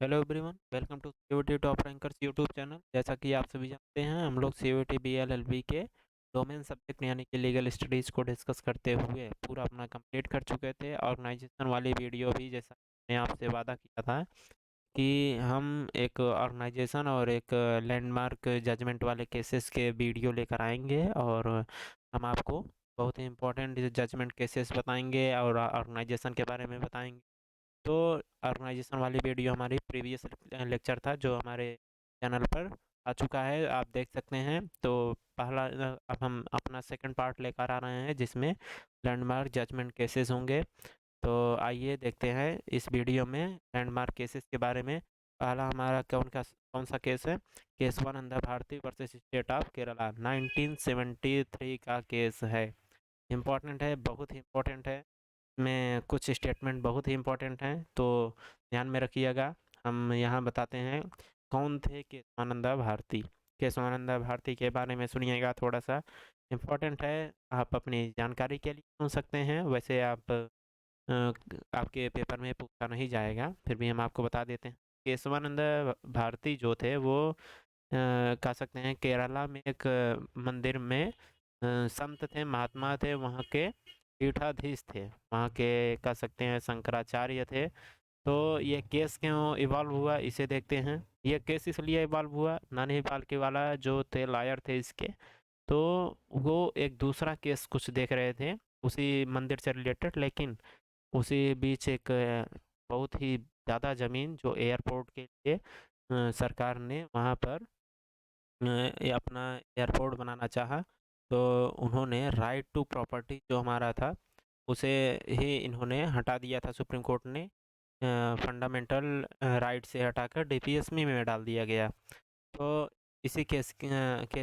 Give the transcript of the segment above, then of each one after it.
Hello everyone, welcome to CUET top rankers YouTube channel. जैसा कि आप सभी जानते हैं, हम लोग सीयूटी बीएलएलबी के डोमेन सब्जेक्ट यानी कि लीगल स्टडीज़ को डिस्कस करते हुए पूरा अपना कंप्लीट कर चुके थे। ऑर्गेनाइजेशन वाली वीडियो भी, जैसा मैंने आपसे वादा किया था कि हम एक ऑर्गेनाइजेशन और एक लैंडमार्क जजमेंट वाले केसेस के वीडियो लेकर आएंगे, और हम आपको बहुत ही इंपॉर्टेंट जजमेंट केसेस बताएंगे और ऑर्गेनाइजेशन के बारे में बताएंगे। तो ऑर्गेनाइजेशन वाली वीडियो हमारी प्रीवियस लेक्चर था जो हमारे चैनल पर आ चुका है, आप देख सकते हैं। तो पहला अब हम अपना सेकंड पार्ट लेकर आ रहे हैं जिसमें लैंडमार्क जजमेंट केसेस होंगे। तो आइए देखते हैं इस वीडियो में लैंडमार्क केसेस के बारे में। पहला हमारा कौन सा केस है? केस वन अंधा Bharati versus state of Kerala, 1973 का केस है। इम्पोर्टेंट है, बहुत ही इम्पोर्टेंट है। में कुछ स्टेटमेंट बहुत ही इम्पोर्टेंट हैं, तो ध्यान में रखिएगा। हम यहाँ बताते हैं कौन थे केशवानंदा भारती। केशवानंदा भारती के बारे में सुनिएगा, थोड़ा सा इम्पोर्टेंट है, आप अपनी जानकारी के लिए सुन सकते हैं। वैसे आपके पेपर में पूछा नहीं जाएगा, फिर भी हम आपको बता देते हैं। केशवानंदा भारती जो थे वो कह सकते हैं केरला में एक मंदिर में संत थे, महात्मा थे, वहाँ के पीठाधीश थे, वहाँ के कह सकते हैं शंकराचार्य थे। तो ये केस क्यों इवॉल्व हुआ इसे देखते हैं। ये केस इसलिए इवॉल्व हुआ, नानी पालकी वाला जो थे लॉयर थे इसके, तो वो एक दूसरा केस कुछ देख रहे थे उसी मंदिर से रिलेटेड, लेकिन उसी बीच एक बहुत ही ज़्यादा ज़मीन जो एयरपोर्ट के लिए सरकार ने वहाँ पर ये अपना एयरपोर्ट बनाना चाहा, तो उन्होंने राइट टू प्रॉपर्टी जो हमारा था उसे ही इन्होंने हटा दिया था। सुप्रीम कोर्ट ने फंडामेंटल राइट से हटाकर डीपीएसमी में डाल दिया गया। तो इसी केस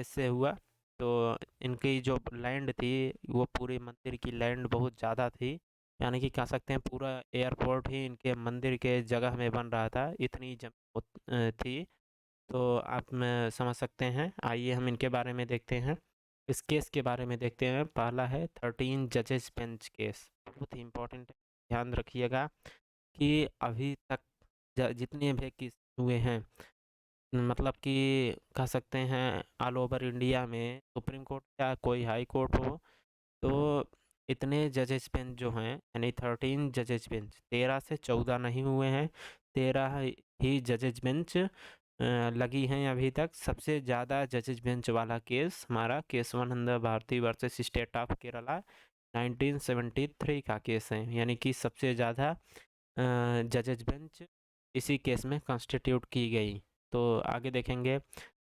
से हुआ। तो इनकी जो लैंड थी वो पूरी मंदिर की लैंड बहुत ज़्यादा थी, यानी कि कह सकते हैं पूरा एयरपोर्ट ही इनके मंदिर के जगह में बन रहा था, इतनी जमीन थी। तो आप में समझ सकते हैं। आइए हम इनके बारे में देखते हैं, इस केस के बारे में देखते हैं। पहला है 13 जजेस बेंच केस, बहुत ही इम्पोर्टेंट है, ध्यान रखिएगा कि अभी तक जितने भी केस हुए हैं, मतलब कि कह सकते हैं ऑल ओवर इंडिया में सुप्रीम कोर्ट या कोई हाई कोर्ट हो, तो इतने जजेस बेंच जो हैं, यानी 13 जजेस बेंच, 13 से 14 नहीं हुए हैं, 13 ही जजेस बेंच लगी हैं अभी तक। सबसे ज़्यादा जजेस बेंच वाला केस हमारा Keshavananda Bharati versus state of Kerala 1973 का केस है, यानी कि सबसे ज़्यादा जजेस बेंच इसी केस में कॉन्स्टिट्यूट की गई। तो आगे देखेंगे,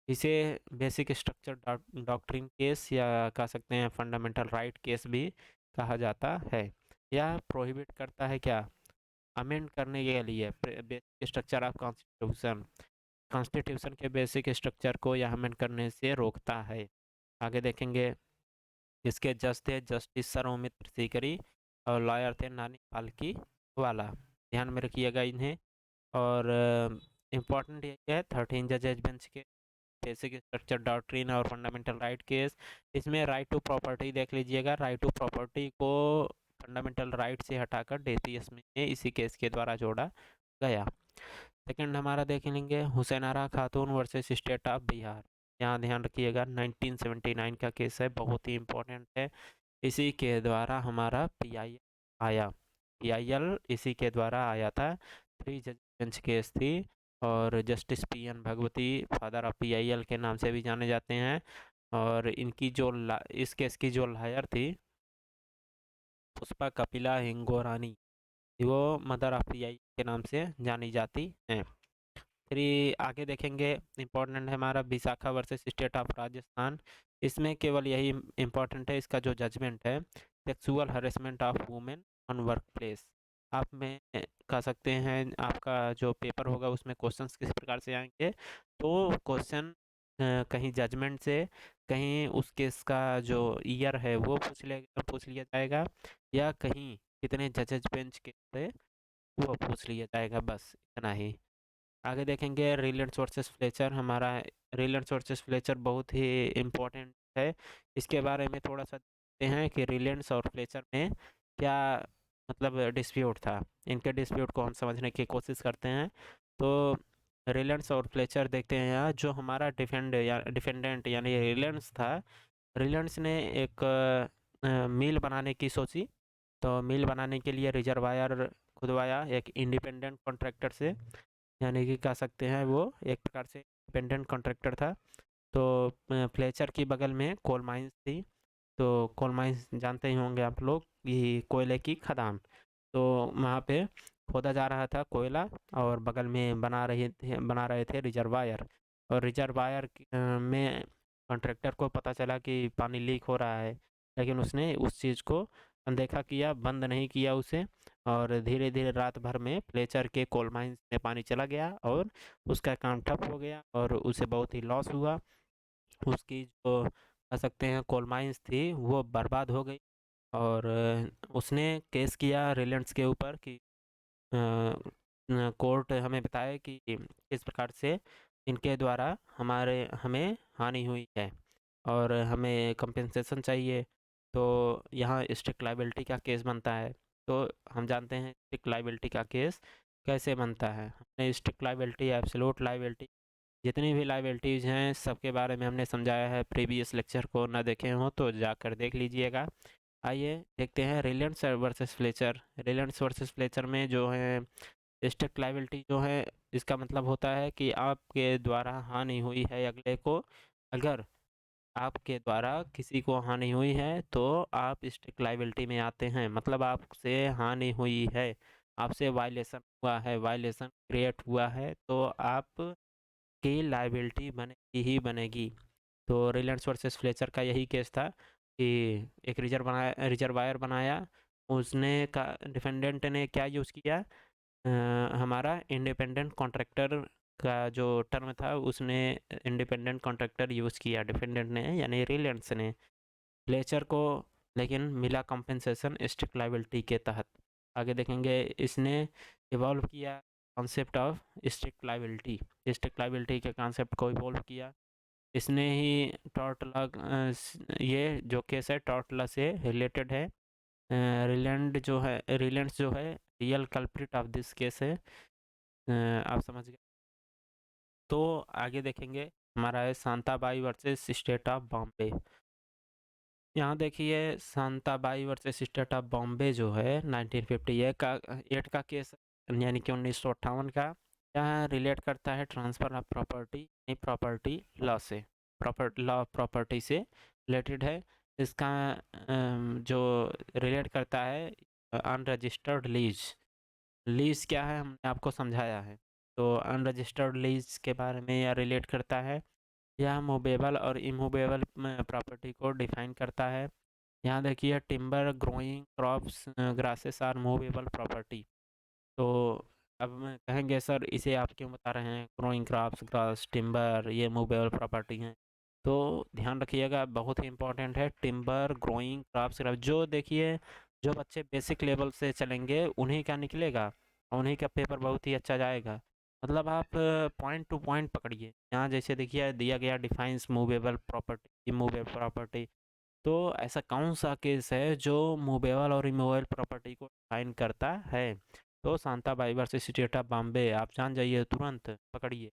इसे बेसिक स्ट्रक्चर डॉक्ट्रिन केस या कह सकते हैं फंडामेंटल राइट केस भी कहा जाता है। यह प्रोहिबिट करता है क्या? अमेंड करने के लिए basic structure of constitution, constitution के बेसिक स्ट्रक्चर को यह अमेंड करने से रोकता है। आगे देखेंगे, इसके जज थे जस्टिस सर्वमित्र सीकरी और लॉयर थे नानी पालकी वाला, ध्यान में रखिएगा इन्हें। और इम्पॉर्टेंट ये है 13 जजेज बेंच के बेसिक स्ट्रक्चर डॉक्ट्रिन और फंडामेंटल राइट केस। इसमें राइट टू प्रॉपर्टी देख लीजिएगा, राइट टू प्रॉपर्टी को फंडामेंटल राइट से हटाकर डीपीएस में इसी केस के द्वारा जोड़ा गया। सेकंड हमारा देख लेंगे हुसैनारा खातून वर्सेस स्टेट ऑफ बिहार। यहाँ ध्यान रखिएगा 1979 का केस है, बहुत ही इम्पोर्टेंट है। इसी के द्वारा हमारा पीआईएल आया, पीआईएल इसी के द्वारा आया था। 3 जज बेंच केस थी, और justice PN Bhagwati father of PIL के नाम से भी जाने जाते हैं। और इनकी जो इस केस की जो लॉयर थी पुष्पा कपिला हिंगोरानी, वो मदर ऑफ पीआईएल के नाम से जानी जाती हैं। फिर आगे देखेंगे, इम्पोर्टेंट है हमारा Vishakha versus state of Rajasthan. इसमें केवल यही इम्पोर्टेंट है, इसका जो जजमेंट है sexual harassment of women on work place. आप में कह सकते हैं आपका जो पेपर होगा उसमें क्वेश्चंस किस प्रकार से आएंगे, तो क्वेश्चन कहीं जजमेंट से, कहीं उस केस का जो ईयर है वो पूछ लिया जाएगा, या कहीं कितने जजेज बेंच के से वो पूछ लिया जाएगा, बस इतना ही। आगे देखेंगे रिलायंस वर्सेस फ्लेचर। हमारा रिलायंस वर्सेस फ्लेचर बहुत ही इम्पोर्टेंट है, इसके बारे में थोड़ा सा देखते हैं कि रिलायंस और फ्लेचर में क्या मतलब डिस्प्यूट था। इनके डिस्प्यूट को हम समझने की कोशिश करते हैं। तो रिलायंस और फ्लेचर देखते हैं यहाँ, जो हमारा डिफेंडेंट यानी रिलायंस था। रिलायंस ने एक मिल बनाने की सोची। तो मिल बनाने के लिए रिजर्वायर खुदवाया एक इंडिपेंडेंट कॉन्ट्रैक्टर से, यानी कि कह सकते हैं वो एक प्रकार से इंडिपेंडेंट कॉन्ट्रैक्टर था। तो फ्लेचर की बगल में कोल माइंस थी। तो कोल माइंस जानते ही होंगे आप लोग, ये कोयले की खदान। तो वहाँ पे खोदा जा रहा था कोयला, और बगल में बना रहे थे रिजर्वायर। और रिजर्वायर में कॉन्ट्रैक्टर को पता चला कि पानी लीक हो रहा है, लेकिन उसने उस चीज़ को अनदेखा किया, बंद नहीं किया उसे। और धीरे धीरे रात भर में फ्लेचर के कोल माइंस में पानी चला गया और उसका काम ठप हो गया और उसे बहुत ही लॉस हुआ। उसकी जो कह सकते हैं कोल माइंस थी वो बर्बाद हो गई। और उसने केस किया रिलायंस के ऊपर कि कोर्ट हमें बताए कि किस प्रकार से इनके द्वारा हमें हानि हुई है और हमें कंपेंसेशन चाहिए। तो यहाँ स्ट्रिक्ट लाइबिलिटी का केस बनता है। तो हम जानते हैं स्ट्रिक्ट लाइबिलिटी का केस कैसे बनता है। हमने स्ट्रिक्ट लाइबिलिटी, एब्सोल्यूट लाइबिलिटी, जितनी भी लाइबिलिटीज़ हैं सबके बारे में हमने समझाया है। प्रीवियस लेक्चर को ना देखे हो तो जाकर देख लीजिएगा। आइए देखते हैं Reliance versus Fletcher. Reliance versus Fletcher में जो है स्ट्रिक्ट लाइबिलिटी जो है, इसका मतलब होता है कि आपके द्वारा हानि हुई है अगले को। अगर आपके द्वारा किसी को हानि हुई है तो आप स्ट्रिक्ट लाइबिलिटी में आते हैं। मतलब आपसे हानि हुई है, आपसे वायलेशन हुआ है, वायलेशन क्रिएट हुआ है, तो आप की लाइबिलिटी बनेगी ही बनेगी। तो रिलायंस वर्सेस फ्लेचर का यही केस था कि एक रिजर्वायर बनाया। उसने का डिफेंडेंट ने क्या यूज़ किया, हमारा इंडिपेंडेंट कॉन्ट्रैक्टर का जो टर्म था उसने इंडिपेंडेंट कॉन्ट्रैक्टर यूज़ किया डिफेंडेंट ने, यानी रिलायंस ने फ्लेचर को। लेकिन मिला कंपेंसेशन स्ट्रिक्ट लाइबिलिटी के तहत। आगे देखेंगे इसने इवॉल्व किया concept of strict liability. Strict liability के कॉन्सेप्ट को इवॉल्व किया इसने ही। टॉर्टला ये जो केस है टॉर्टला से रिलेटेड है। रिलायंस जो है real culprit of this case है। आप समझ गए। तो आगे देखेंगे हमारा है Shantabai versus state of Bombay. यहाँ देखिए Shantabai versus state of Bombay जो है 1958 का केस, यानी कि 1958 का। यह रिलेट करता है transfer of property, property law से, लॉ ऑफ प्रॉपर्टी से रिलेटेड है। इसका जो रिलेट करता है अनरजिस्टर्ड लीज। लीज क्या है हमने आपको समझाया है। तो अनरजिस्टर्ड लीज के बारे में यह रिलेट करता है। यह मूवेबल और इमूवेबल प्रॉपर्टी को डिफाइन करता है। यहाँ देखिए timber growing crops grasses are movable property. तो अब मैं कहेंगे सर इसे आप क्यों बता रहे हैं, ग्रोइंग क्रॉप्स ग्रास टिम्बर ये मूवेबल प्रॉपर्टी हैं। तो ध्यान रखिएगा बहुत ही इंपॉर्टेंट है टिम्बर ग्रोइंग क्रॉप्स। जो देखिए जो बच्चे बेसिक लेवल से चलेंगे उन्हीं का निकलेगा, उन्हीं का पेपर बहुत ही अच्छा जाएगा। मतलब आप पॉइंट टू पॉइंट पकड़िए। यहाँ जैसे देखिए दिया गया defines movable property, immovable property. तो ऐसा कौन सा केस है जो मूवेबल और इमूवेबल प्रॉपर्टी को डिफाइन करता है। तो Shanta by versus state of Bombay आप जान जाइए, तुरंत पकड़िए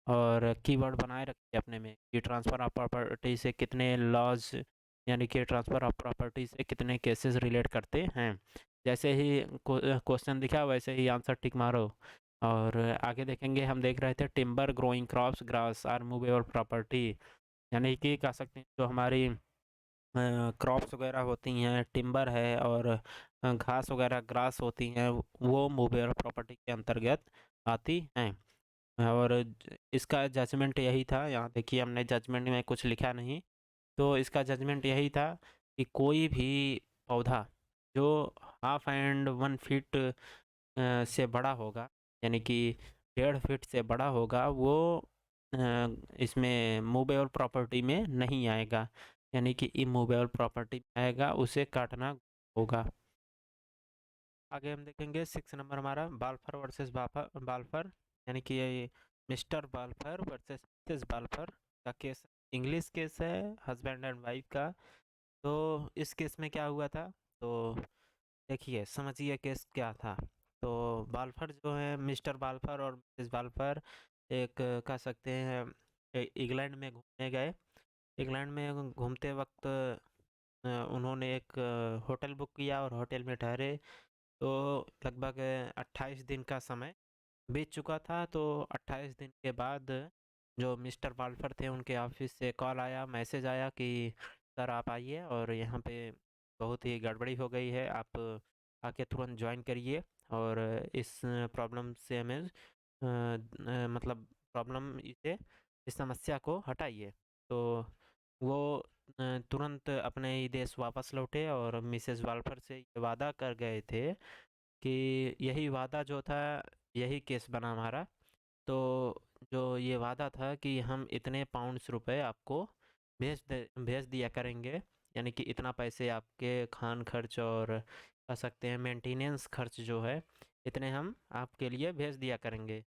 और कीवर्ड बनाए रखिए अपने में कि ट्रांसफ़र ऑफ प्रॉपर्टी से कितने लॉज, यानी कि ट्रांसफ़र ऑफ प्रॉपर्टी से कितने केसेस रिलेट करते हैं। जैसे ही क्वेश्चन दिखा वैसे ही आंसर टिक मारो। और आगे देखेंगे, हम देख रहे थे timber growing crops grass are movable property, यानी कि कह सकते हैं जो हमारी क्रॉप्स वगैरह होती हैं, टिम्बर है और घास वगैरह ग्रास होती हैं, वो मूवेबल प्रॉपर्टी के अंतर्गत आती हैं। और इसका जजमेंट यही था। यहाँ देखिए हमने जजमेंट में कुछ लिखा नहीं। तो इसका जजमेंट यही था कि कोई भी पौधा जो 1/2 फीट से बड़ा होगा, यानी कि 1.5 फीट से बड़ा होगा, वो इसमें मूवेबल प्रॉपर्टी में नहीं आएगा, यानी कि इमूवेबल प्रॉपर्टी में आएगा, उसे काटना होगा। आगे हम देखेंगे 6 नंबर हमारा बाल्फर वर्सेस बाल्फर, यानी कि ये मिस्टर बाल्फर वर्सेस मिसेस बाल्फर का केस, इंग्लिश केस है, हस्बैंड एंड वाइफ का। तो इस केस में क्या हुआ था, तो देखिए समझिए केस क्या था। तो बाल्फर जो है, मिस्टर बाल्फर और मिसेस बाल्फर एक कह सकते हैं इंग्लैंड में घूमने गए। इंग्लैंड में घूमते वक्त उन्होंने एक होटल बुक किया और होटल में ठहरे। तो लगभग 28 दिन का समय बीत चुका था। तो 28 दिन के बाद जो मिस्टर बाल्फर थे उनके ऑफिस से कॉल आया, मैसेज आया कि सर आप आइए और यहाँ पे बहुत ही गड़बड़ी हो गई है, आप आके तुरंत ज्वाइन करिए और इस प्रॉब्लम से हमें मतलब प्रॉब्लम इसे इस समस्या को हटाइए। तो वो तुरंत अपने ही देश वापस लौटे और मिसेस वाल्फर से ये वादा कर गए थे कि यही वादा जो था यही केस बना हमारा। तो जो ये वादा था कि हम इतने पाउंड्स रुपए आपको भेज दिया करेंगे, यानी कि इतना पैसे आपके खान खर्च और कह सकते हैं मेंटेनेंस खर्च जो है इतने हम आपके लिए भेज दिया करेंगे।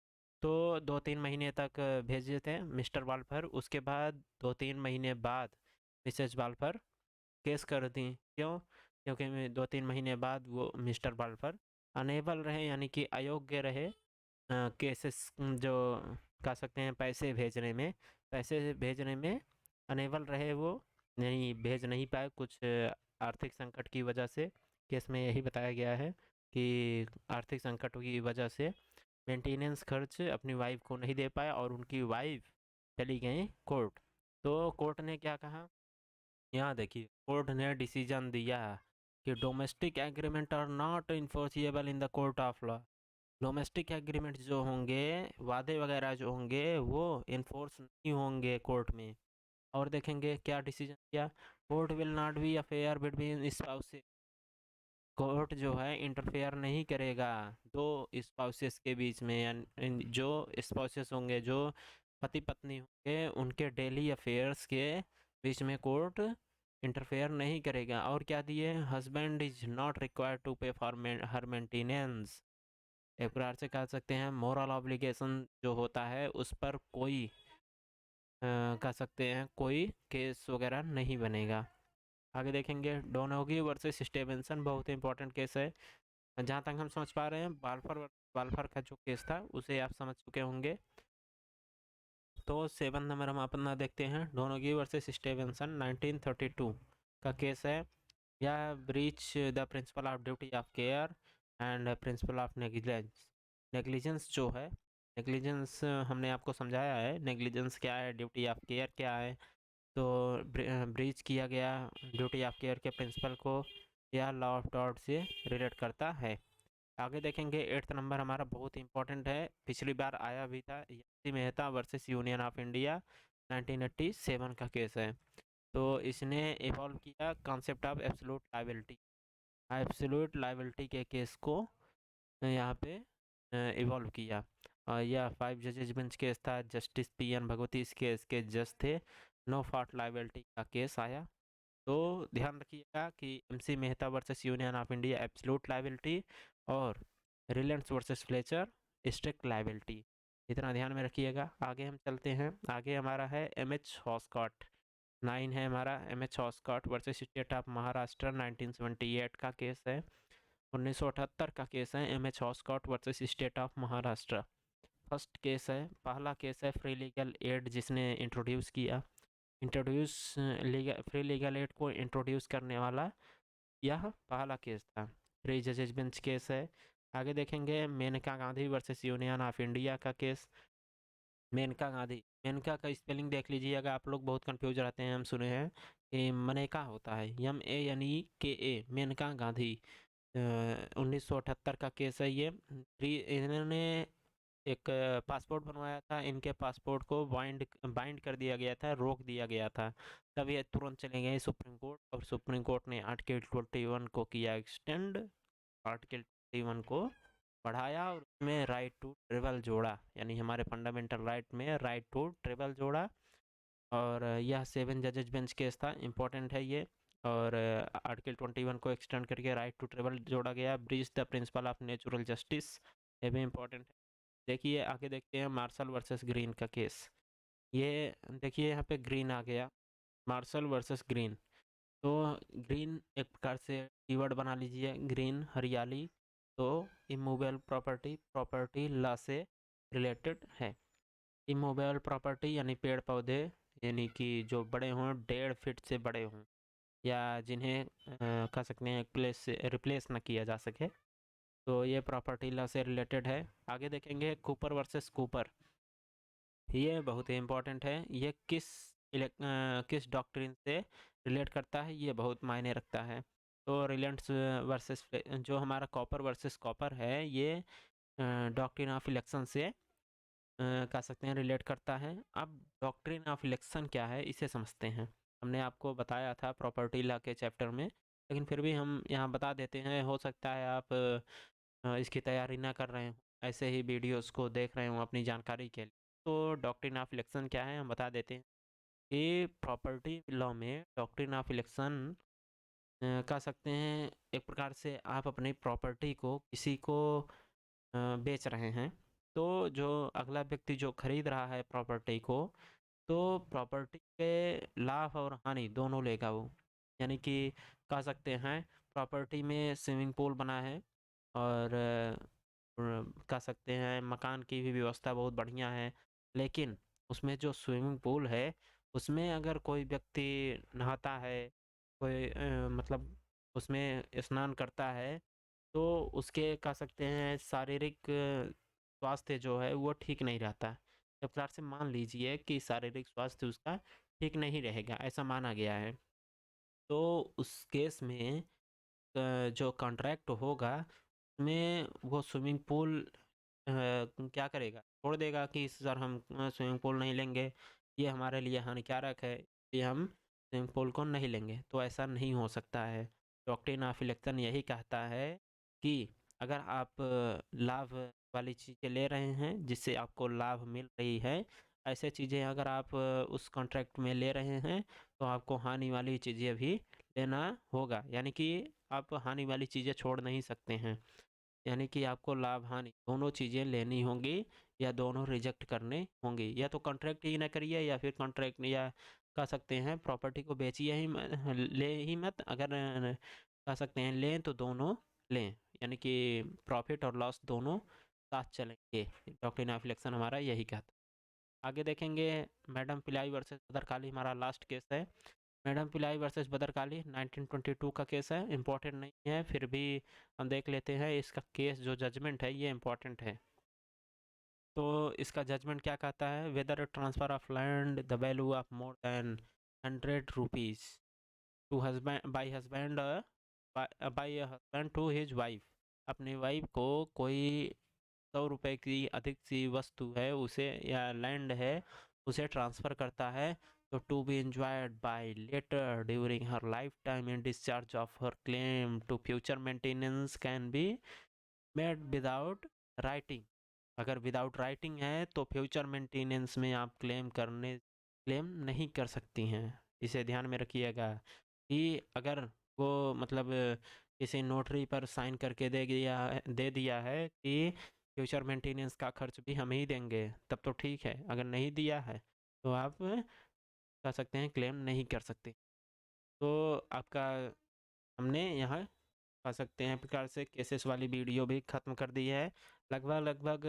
तो 2-3 महीने तक भेजे थे मिस्टर वाल्फर। उसके बाद 2-3 महीने बाद मिसेज वाल्फर केस कर दी। क्यों? क्योंकि 2-3 महीने बाद वो मिस्टर वाल्फर अनेबल रहे, यानी कि अयोग्य रहे केसेस जो कह सकते हैं पैसे भेजने में अनेबल रहे। वो नहीं भेज नहीं पाए कुछ आर्थिक संकट की वजह से। केस में यही बताया गया है कि आर्थिक संकट की वजह से मेंटेनेंस खर्च अपनी वाइफ को नहीं दे पाए और उनकी वाइफ चली गई कोर्ट। तो कोर्ट ने क्या कहा, यहाँ देखिए कोर्ट ने डिसीजन दिया कि domestic agreement are not enforceable in the court of law. Domestic agreement जो होंगे, वादे वगैरह जो होंगे वो इन्फोर्स नहीं होंगे कोर्ट में। और देखेंगे क्या डिसीजन किया, court will not be affair between spouses. Court जो है इंटरफेयर नहीं करेगा दो स्पाउसेस के बीच में, यानी जो स्पाउसेस होंगे, जो पति पत्नी होंगे, उनके डेली अफेयर्स के बीच में कोर्ट इंटरफेयर नहीं करेगा। और क्या दिए, husband is not required to pay for her maintenance. एक प्रकार से कह सकते हैं मोरल ऑब्लिगेशन जो होता है उस पर कोई कह सकते हैं कोई केस वगैरह नहीं बनेगा। आगे देखेंगे डोनोगी वर्सेस स्टेवेंसन, बहुत ही इंपॉर्टेंट केस है। जहाँ तक हम समझ पा रहे हैं बाल्फर का जो केस था उसे आप समझ चुके होंगे। तो 7 नंबर हम अपना देखते हैं, डोनोगी वर्सेस स्टेवेंसन 1932 का केस है। यह breach the principle of duty of care and principle of negligence. Negligence जो है, नेग्लिजेंस हमने आपको समझाया है नेग्लिजेंस क्या है, ड्यूटी ऑफ केयर क्या है। तो ब्रीच किया गया ड्यूटी ऑफ केयर के प्रिंसिपल को, या लॉ ऑफ टॉर्ट से रिलेट करता है। आगे देखेंगे 8 नंबर हमारा बहुत इंपॉर्टेंट है, पिछली बार आया भी था, you Mehta versus union of India 1987 का केस है। तो इसने इवॉल्व किया concept of absolute liability. Absolute liability के केस को यहाँ पे इवॉल्व किया। और यह 5 जजेज बेंच केस था, जस्टिस पी एन भगवती इस केस के जज थे। नो फॉल्ट लायबिलिटी का केस आया। तो ध्यान रखिएगा कि MC Mehta versus union of India absolute liability और Reliance versus Fletcher strict liability, इतना ध्यान में रखिएगा। आगे हम चलते हैं, आगे हमारा है एम एच हॉस्कॉट 9 है हमारा, M H Hoskot versus state of Maharashtra 1978 का केस है। 1978 का केस है M H Hoskot versus state of Maharashtra. First case है, पहला केस है फ्री लीगल एड जिसने इंट्रोड्यूस किया। फ्री लीगल एड को इंट्रोड्यूस करने वाला यह पहला केस था। 3 जजेज बेंच केस है। आगे देखेंगे Maneka Gandhi versus union of India का केस। मेनका गांधी, मेनका का स्पेलिंग देख लीजिएगा, आप लोग बहुत कंफ्यूज रहते हैं। हम सुने हैं कि मनेका होता है, MANEKA, मेनका गांधी। 1978 का केस है ये। इन्होंने एक पासपोर्ट बनवाया था, इनके पासपोर्ट को बाइंड कर दिया गया था, रोक दिया गया था। तब ये तुरंत चले गए सुप्रीम कोर्ट और सुप्रीम कोर्ट ने आर्टिकल 21 को किया एक्सटेंड, आर्टिकल 21 को बढ़ाया और उसमें राइट टू ट्रेवल जोड़ा, यानी हमारे फंडामेंटल राइट में राइट टू ट्रेवल जोड़ा। और यह 7 जजेज बेंच केस था, इम्पोर्टेंट है ये। और आर्टिकल 21 को एक्सटेंड करके राइट टू ट्रेवल जोड़ा गया। Breach the principle of natural justice, ये भी इम्पोर्टेंट है। देखिए आगे देखते हैं मार्शल वर्सेस ग्रीन का केस। ये देखिए यहाँ पे ग्रीन आ गया, मार्शल वर्सेस ग्रीन। तो ग्रीन एक प्रकार से कीवर्ड बना लीजिए, ग्रीन हरियाली। तो इमूवेबल प्रॉपर्टी प्रॉपर्टी लॉ से रिलेटेड है। इमूवेबल प्रॉपर्टी यानी पेड़ पौधे यानी कि जो बड़े हों 1.5 फीट से बड़े हों या जिन्हें कह सकते हैं प्लेस से रिप्लेस ना किया जा सके, तो ये प्रॉपर्टी लॉ से रिलेटेड है। आगे देखेंगे कूपर वर्सेस कूपर। ये बहुत ही इम्पोर्टेंट है। ये किस डॉक्ट्रिन से रिलेट करता है, ये बहुत मायने रखता है। तो रिलायंस वर्सेस जो हमारा कॉपर वर्सेस कॉपर है, ये डॉक्ट्रिन ऑफ इलेक्शन से कह सकते हैं रिलेट करता है। अब डॉक्ट्रिन ऑफ इलेक्शन क्या है, इसे समझते हैं। हमने आपको बताया था प्रॉपर्टी लॉ के चैप्टर में, लेकिन फिर भी हम यहाँ बता देते हैं। हो सकता है आप इसकी तैयारी ना कर रहे हो, ऐसे ही वीडियोस को देख रहे हो अपनी जानकारी के लिए। तो डॉक्ट्रिन ऑफ इलेक्शन क्या है, हम बता देते हैं कि प्रॉपर्टी लॉ में डॉक्ट्रिन ऑफ इलेक्शन कह सकते हैं एक प्रकार से आप अपनी प्रॉपर्टी को किसी को बेच रहे हैं, तो जो अगला व्यक्ति जो खरीद रहा है प्रॉपर्टी को, तो प्रॉपर्टी के लाभ और हानि दोनों लेगा वो। यानी कि कह सकते हैं प्रॉपर्टी में स्विमिंग पूल बना है और कह सकते हैं मकान की भी व्यवस्था बहुत बढ़िया है, लेकिन उसमें जो स्विमिंग पूल है उसमें अगर कोई व्यक्ति नहाता है, कोई मतलब उसमें स्नान करता है, तो उसके कह सकते हैं शारीरिक स्वास्थ्य जो है वो ठीक नहीं रहता। एक प्रकार से मान लीजिए कि शारीरिक स्वास्थ्य उसका ठीक नहीं रहेगा, ऐसा माना गया है। तो उस केस में जो कॉन्ट्रैक्ट होगा उसमें वो स्विमिंग पूल क्या करेगा, छोड़ देगा कि सर हम स्विमिंग पूल नहीं लेंगे, ये हमारे लिए हानिकारक है, ये हम स्विमिंग पूल को नहीं लेंगे। तो ऐसा नहीं हो सकता है। डॉक्ट्रिन ऑफ इलेक्शन यही कहता है कि अगर आप लाभ वाली चीज़ें ले रहे हैं जिससे आपको लाभ मिल रही है, ऐसे चीज़ें अगर आप उस कॉन्ट्रैक्ट में ले रहे हैं, तो आपको हानि वाली चीज़ें भी लेना होगा। यानी कि आप हानि वाली चीज़ें छोड़ नहीं सकते हैं। यानी कि आपको लाभ हानि दोनों चीज़ें लेनी होंगी या दोनों रिजेक्ट करने होंगी। या तो कॉन्ट्रैक्ट ही ना करिए या फिर कॉन्ट्रैक्ट या कह सकते हैं प्रॉपर्टी को बेचिए ही ले ही मत। अगर कह सकते हैं लें तो दोनों लें, यानी कि प्रॉफिट और लॉस दोनों साथ चलेंगे। डॉक्ट्रिन ऑफ इलेक्शन हमारा यही कहता है। आगे देखेंगे मैडम पिलाई वर्सेस भद्रकाली, हमारा लास्ट केस है। मैडम पिलाई वर्सेस भद्रकाली 1922 का केस है, इम्पोर्टेंट नहीं है, फिर भी हम देख लेते हैं। इसका केस जो जजमेंट है ये इम्पोर्टेंट है। तो इसका जजमेंट क्या कहता है, whether transfer of land the value of more than 100 rupees to husband by husband to his wife. अपनी वाइफ को कोई 100 रुपये की अधिक सी वस्तु है उसे या लैंड है उसे ट्रांसफ़र करता है, तो to be enjoyed by letter during her life time in discharge of her claim to future maintenance can be made without writing. अगर विदाउट राइटिंग है तो फ्यूचर मेंटेनेंस में आप क्लेम नहीं कर सकती हैं। इसे ध्यान में रखिएगा कि अगर वो मतलब किसी नोटरी पर साइन करके दे दिया है कि फ्यूचर मेंटेनेंस का खर्च भी हम ही देंगे, तब तो ठीक है। अगर नहीं दिया है तो आप कह सकते हैं क्लेम नहीं कर सकते। तो आपका हमने यहाँ कह सकते हैं प्रकार से केसेस वाली वीडियो भी ख़त्म कर दी है। लगभग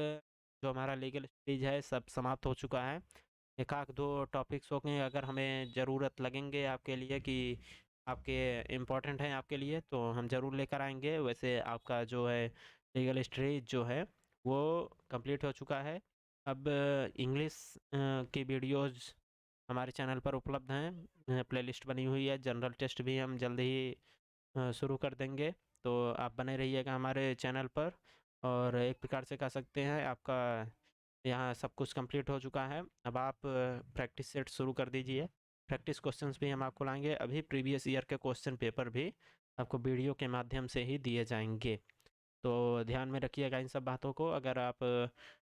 जो हमारा लीगल स्टडीज है सब समाप्त हो चुका है। एक आध दो टॉपिक्स हो गए, अगर हमें ज़रूरत लगेंगे आपके लिए कि आपके इम्पोर्टेंट हैं आपके लिए, तो हम ज़रूर लेकर आएंगे। वैसे आपका जो है लीगल स्टडीज जो है वो कंप्लीट हो चुका है। अब इंग्लिश की वीडियोज़ हमारे चैनल पर उपलब्ध हैं, प्लेलिस्ट बनी हुई है। जनरल टेस्ट भी हम जल्द ही शुरू कर देंगे, तो आप बने रहिएगा हमारे चैनल पर। और एक प्रकार से कह सकते हैं आपका यहाँ सब कुछ कंप्लीट हो चुका है। अब आप प्रैक्टिस सेट शुरू कर दीजिए। प्रैक्टिस क्वेश्चंस भी हम आपको लाएंगे। अभी प्रीवियस ईयर के क्वेश्चन पेपर भी आपको वीडियो के माध्यम से ही दिए जाएंगे, तो ध्यान में रखिएगा इन सब बातों को। अगर आप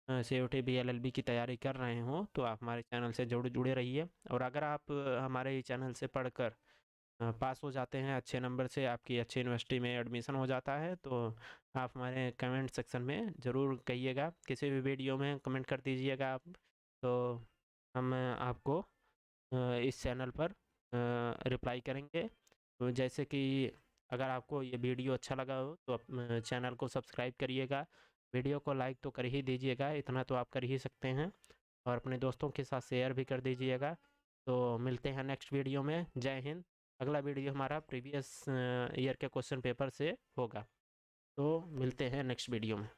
COT BLLB की तैयारी कर रहे हो तो आप हमारे चैनल से जुड़े रहिए। और अगर आप हमारे चैनल से पढ़कर पास हो जाते हैं अच्छे नंबर से, आपकी अच्छी यूनिवर्सिटी में एडमिशन हो जाता है, तो आप हमारे कमेंट सेक्शन में ज़रूर कहिएगा। किसी भी वीडियो में कमेंट कर दीजिएगा आप, तो हम आपको इस चैनल पर रिप्लाई करेंगे। तो जैसे कि अगर आपको ये वीडियो अच्छा लगा हो तो चैनल को सब्सक्राइब करिएगा, वीडियो को लाइक तो कर ही दीजिएगा, इतना तो आप कर ही सकते हैं, और अपने दोस्तों के साथ शेयर भी कर दीजिएगा। तो मिलते हैं नेक्स्ट वीडियो में। जय हिंद। अगला वीडियो हमारा प्रीवियस ईयर के क्वेश्चन पेपर से होगा। तो मिलते हैं नेक्स्ट वीडियो में।